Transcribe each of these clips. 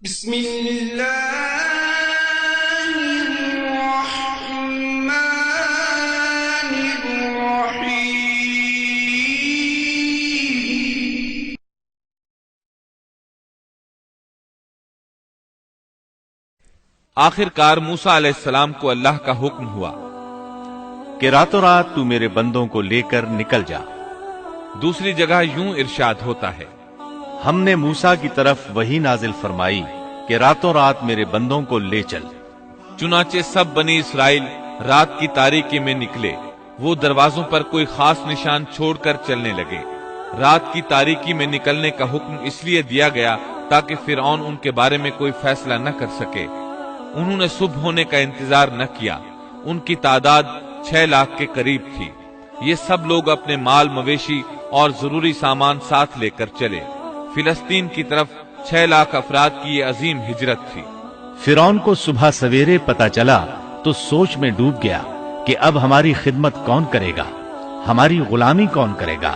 بسم اللہ الرحمن الرحیم۔ آخر کار موسیٰ علیہ السلام کو اللہ کا حکم ہوا کہ راتوں رات تو میرے بندوں کو لے کر نکل جا۔ دوسری جگہ یوں ارشاد ہوتا ہے، ہم نے موسیٰ کی طرف وحی نازل فرمائی کہ راتوں رات میرے بندوں کو لے چل۔ چنانچہ سب بنی اسرائیل رات کی تاریکی میں نکلے، وہ دروازوں پر کوئی خاص نشان چھوڑ کر چلنے لگے۔ رات کی تاریکی میں نکلنے کا حکم اس لیے دیا گیا تاکہ فرعون ان کے بارے میں کوئی فیصلہ نہ کر سکے۔ انہوں نے صبح ہونے کا انتظار نہ کیا۔ ان کی تعداد 6 لاکھ کے قریب تھی۔ یہ سب لوگ اپنے مال مویشی اور ضروری سامان ساتھ لے کر چلے۔ فلسطین کی طرف 6 لاکھ افراد کی یہ عظیم ہجرت تھی۔ فرعون کو صبح سویرے پتا چلا تو سوچ میں ڈوب گیا کہ اب ہماری خدمت کون کرے گا، ہماری غلامی کون کرے گا۔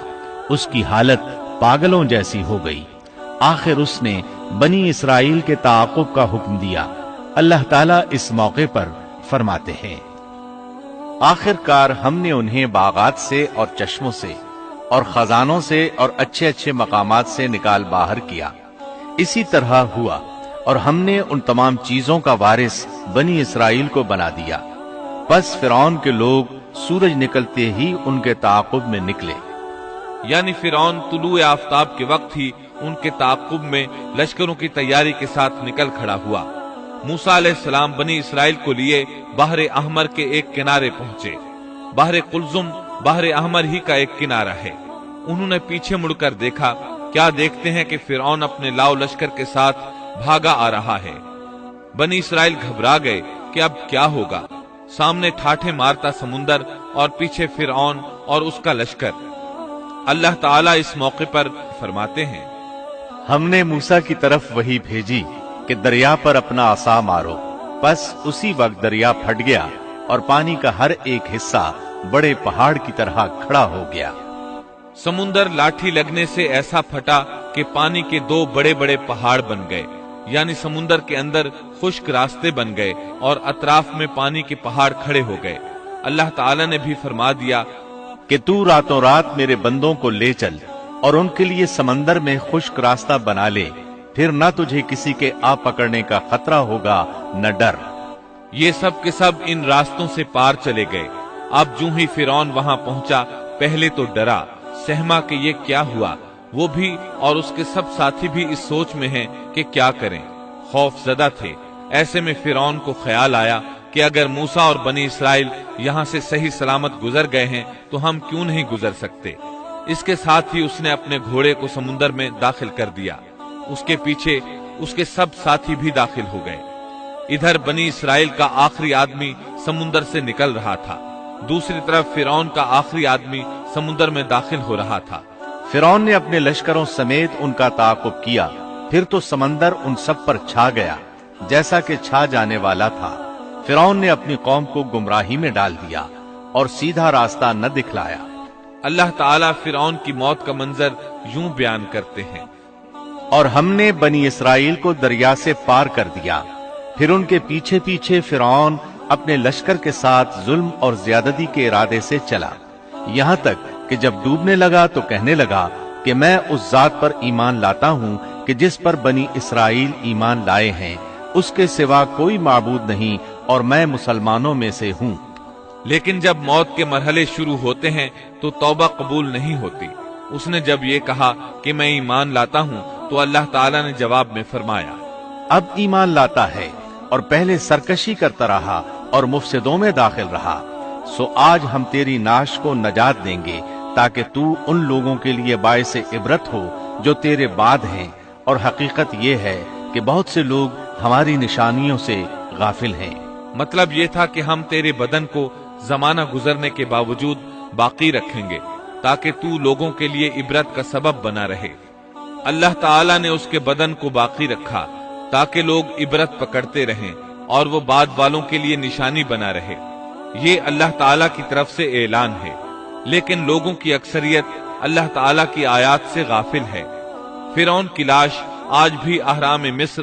اس کی حالت پاگلوں جیسی ہو گئی۔ آخر اس نے بنی اسرائیل کے تعاقب کا حکم دیا۔ اللہ تعالیٰ اس موقع پر فرماتے ہیں، آخر کار ہم نے انہیں باغات سے اور چشموں سے اور خزانوں سے اور اچھے اچھے مقامات سے نکال باہر کیا۔ اسی طرح ہوا، اور ہم نے ان تمام چیزوں کا وارث بنی اسرائیل کو بنا دیا۔ پس فرعون کے لوگ سورج نکلتے ہی ان کے تعاقب میں نکلے۔ یعنی فرعون طلوع آفتاب کے وقت ہی ان کے تعاقب میں لشکروں کی تیاری کے ساتھ نکل کھڑا ہوا۔ موسیٰ علیہ السلام بنی اسرائیل کو لیے بحر احمر کے ایک کنارے پہنچے۔ بحر قلزم بحر احمر ہی کا ایک کنارہ ہے۔ انہوں نے پیچھے مڑ کر دیکھا، کیا دیکھتے ہیں کہ فرعون اپنے لاؤ لشکر کے ساتھ بھاگا آ رہا ہے۔ بنی اسرائیل گھبرا گئے کہ اب کیا ہوگا۔ سامنے ٹھاٹھے مارتا سمندر اور پیچھے فرعون اور اس کا لشکر۔ اللہ تعالیٰ اس موقع پر فرماتے ہیں، ہم نے موسیٰ کی طرف وحی بھیجی کہ دریا پر اپنا عصا مارو۔ پس اسی وقت دریا پھٹ گیا اور پانی کا ہر ایک حصہ بڑے پہاڑ کی طرح کھڑا ہو گیا۔ سمندر لاٹھی لگنے سے ایسا پھٹا کہ پانی کے 2 بڑے بڑے پہاڑ بن گئے، یعنی سمندر کے اندر خشک راستے بن گئے اور اطراف میں پانی کے پہاڑ کھڑے ہو گئے۔ اللہ تعالیٰ نے بھی فرما دیا کہ تو راتوں رات میرے بندوں کو لے چل اور ان کے لیے سمندر میں خشک راستہ بنا لے، پھر نہ تجھے کسی کے آ پکڑنے کا خطرہ ہوگا نہ ڈر۔ یہ سب کے سب ان راستوں سے پار چلے گئے۔ اب جو ہی فرعون وہاں پہنچا، پہلے تو ڈرا، سہما کہ یہ کیا ہوا۔ وہ بھی اور اس کے سب ساتھی بھی اس سوچ میں ہیں کہ کیا کریں، خوف زدہ تھے۔ ایسے میں فرعون کو خیال آیا کہ اگر موسیٰ اور بنی اسرائیل یہاں سے صحیح سلامت گزر گئے ہیں تو ہم کیوں نہیں گزر سکتے۔ اس کے ساتھ ہی اس نے اپنے گھوڑے کو سمندر میں داخل کر دیا۔ اس کے پیچھے اس کے سب ساتھی بھی داخل ہو گئے۔ ادھر بنی اسرائیل کا آخری آدمی سمندر سے نکل رہا تھا، دوسری طرف فرعون کا آخری آدمی سمندر میں داخل ہو رہا تھا۔ فرعون نے اپنے لشکروں سمیت ان کا تعاقب کیا، پھر تو سمندر ان سب پر چھا گیا جیسا کہ چھا جانے والا تھا۔ فرعون نے اپنی قوم کو گمراہی میں ڈال دیا اور سیدھا راستہ نہ دکھلایا۔ اللہ تعالیٰ فرعون کی موت کا منظر یوں بیان کرتے ہیں، اور ہم نے بنی اسرائیل کو دریا سے پار کر دیا، پھر ان کے پیچھے پیچھے فرعون اپنے لشکر کے ساتھ ظلم اور زیادتی کے ارادے سے چلا، یہاں تک کہ جب ڈوبنے لگا تو کہنے لگا کہ میں اس ذات پر ایمان لاتا ہوں کہ جس پر بنی اسرائیل ایمان لائے ہیں، اس کے سوا کوئی معبود نہیں، اور میں مسلمانوں میں سے ہوں۔ لیکن جب موت کے مرحلے شروع ہوتے ہیں تو توبہ قبول نہیں ہوتی۔ اس نے جب یہ کہا کہ میں ایمان لاتا ہوں تو اللہ تعالیٰ نے جواب میں فرمایا، اب ایمان لاتا ہے اور پہلے سرکشی کرتا رہا اور مفسدوں میں داخل رہا، سو آج ہم تیری ناش کو نجات دیں گے تاکہ تو ان لوگوں کے لیے باعث عبرت ہو جو تیرے بعد ہیں، اور حقیقت یہ ہے کہ بہت سے لوگ ہماری نشانیوں سے غافل ہیں۔ مطلب یہ تھا کہ ہم تیرے بدن کو زمانہ گزرنے کے باوجود باقی رکھیں گے تاکہ تو لوگوں کے لیے عبرت کا سبب بنا رہے۔ اللہ تعالیٰ نے اس کے بدن کو باقی رکھا تاکہ لوگ عبرت پکڑتے رہیں اور وہ بعد والوں کے لیے نشانی بنا رہے۔ یہ اللہ تعالیٰ کی طرف سے اعلان ہے، لیکن لوگوں کی اکثریت اللہ تعالیٰ کی آیات سے غافل ہے۔ فرعون کی لاش آج بھی اہرام مصر